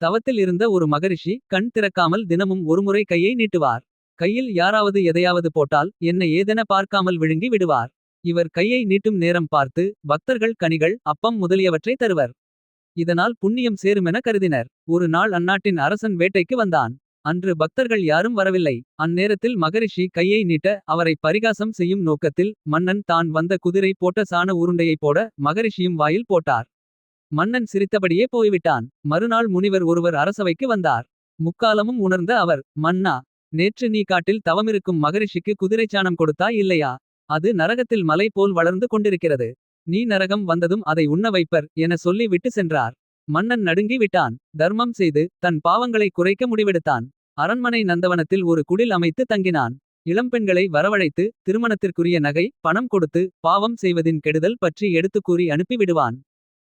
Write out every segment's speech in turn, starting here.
தவத்தில் இருந்த ஒரு மகரிஷி கண் திறக்காமல் தினமும் ஒருமுறை கையை நீட்டுவார். கையில் யாராவது எதையாவது போட்டால் என்ன ஏதென பார்க்காமல் விழுங்கி விடுவார். இவர் கையை நீட்டும் நேரம் பார்த்து பக்தர்கள் கனிகள் அப்பம் முதலியவற்றை தருவர். இதனால் புண்ணியம் சேருமென கருதினர். ஒரு நாள் அந்நாட்டின் அரசன் வேட்டைக்கு வந்தான். அன்று பக்தர்கள் யாரும் வரவில்லை. அந்நேரத்தில் மகரிஷி கையை நீட்ட அவரை பரிகாசம் செய்யும் நோக்கத்தில் மன்னன் தான் வந்த குதிரை போட்ட சாண உருண்டையை போட மகரிஷியும் வாயில் போட்டார். மன்னன் சிரித்தபடியே போய்விட்டான். மறுநாள் முனிவர் ஒருவர் அரசவைக்கு வந்தார். முக்காலமும் உணர்ந்த அவர், மன்னா, நேற்று நீ காட்டில் தவமிருக்கும் மகரிஷிக்கு குதிரைச்சாணம் கொடுத்தாய் இல்லையா? அது நரகத்தில் மலை போல் வளர்ந்து கொண்டிருக்கிறது. நீ நரகம் வந்ததும் அதை உண்ண வைப்பர் என சொல்லி விட்டு சென்றார். மன்னன் நடுங்கி விட்டான். தர்மம் செய்து தன் பாவங்களை குறைக்க முடிவெடுத்தான். அரண்மனை நந்தவனத்தில் ஒரு குடில் அமைத்து தங்கினான். இளம்பெண்களை வரவழைத்து திருமணத்திற்குரிய நகை பணம் கொடுத்து பாவம் செய்வதின் கெடுதல் பற்றி எடுத்துக் கூறி அனுப்பி விடுவான்.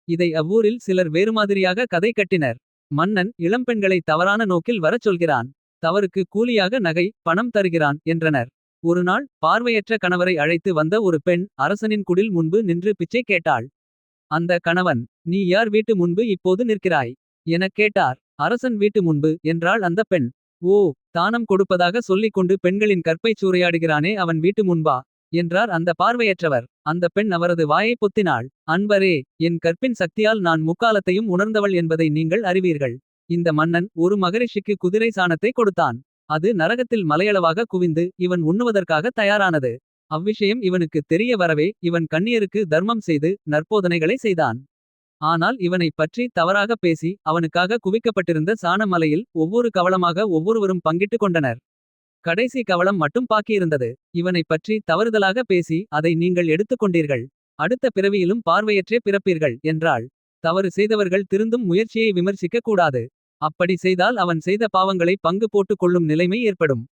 இதை அவ்வூரில் சிலர் வேறுமாதிரியாக கதை கட்டினர். மன்னன் இளம்பெண்களை தவறான நோக்கில் வரச் சொல்கிறான். தவறுக்கு கூலியாக நகை பணம் தருகிறான் என்றனர். ஒருநாள் பார்வையற்ற கணவரை அழைத்து வந்த ஒரு பெண் அரசனின் குடில் முன்பு நின்று பிச்சை கேட்டாள். அந்த கணவன், நீ யார் வீட்டு முன்பு இப்போது நிற்கிறாய் எனக் கேட்டார். அரசன் வீட்டு முன்பு என்றாள் அந்த பெண். ஓ, தானம் கொடுப்பதாக சொல்லிக் கொண்டு பெண்களின் கற்பைச் சூறையாடுகிறானே அவன் வீட்டு முன்பா என்றார் அந்த பார்வையற்றவர். அந்த பெண் அவரது வாயை பொத்தினாள். அன்பரே, என் கற்பின் சக்தியால் நான் முக்காலத்தையும் உணர்ந்தவள் என்பதை நீங்கள் அறிவீர்கள். இந்த மன்னன் ஒரு மகரிஷிக்கு குதிரை சாணத்தை கொடுத்தான். அது நரகத்தில் மலையளவாக குவிந்து இவன் உண்ணுவதற்காக தயாரானது. அவ்விஷயம் இவனுக்கு தெரிய வரவே இவன் கன்னியருக்கு தர்மம் செய்து நற்போதனைகளை செய்தான். ஆனால் இவனைப் பற்றி தவறாக பேசி அவனுக்காக குவிக்கப்பட்டிருந்த சாண மலையில் ஒவ்வொரு கவளமாக ஒவ்வொருவரும் பங்கிட்டுக் கொண்டனர். கடைசி கவளம் மட்டும் பாக்கியிருந்தது. இவனைப் பற்றி தவறுதலாக பேசி அதை நீங்கள் எடுத்துக் கொண்டீர்கள். அடுத்த பிறவியிலும் பார்வையற்றே பிறப்பீர்கள் என்றாள். தவறு செய்தவர்கள் திருந்தும் முயற்சியை விமர்சிக்க கூடாது. அப்படி செய்தால் அவன் செய்த பாவங்களை பங்கு போட்டுக் கொள்ளும் நிலைமை ஏற்படும்.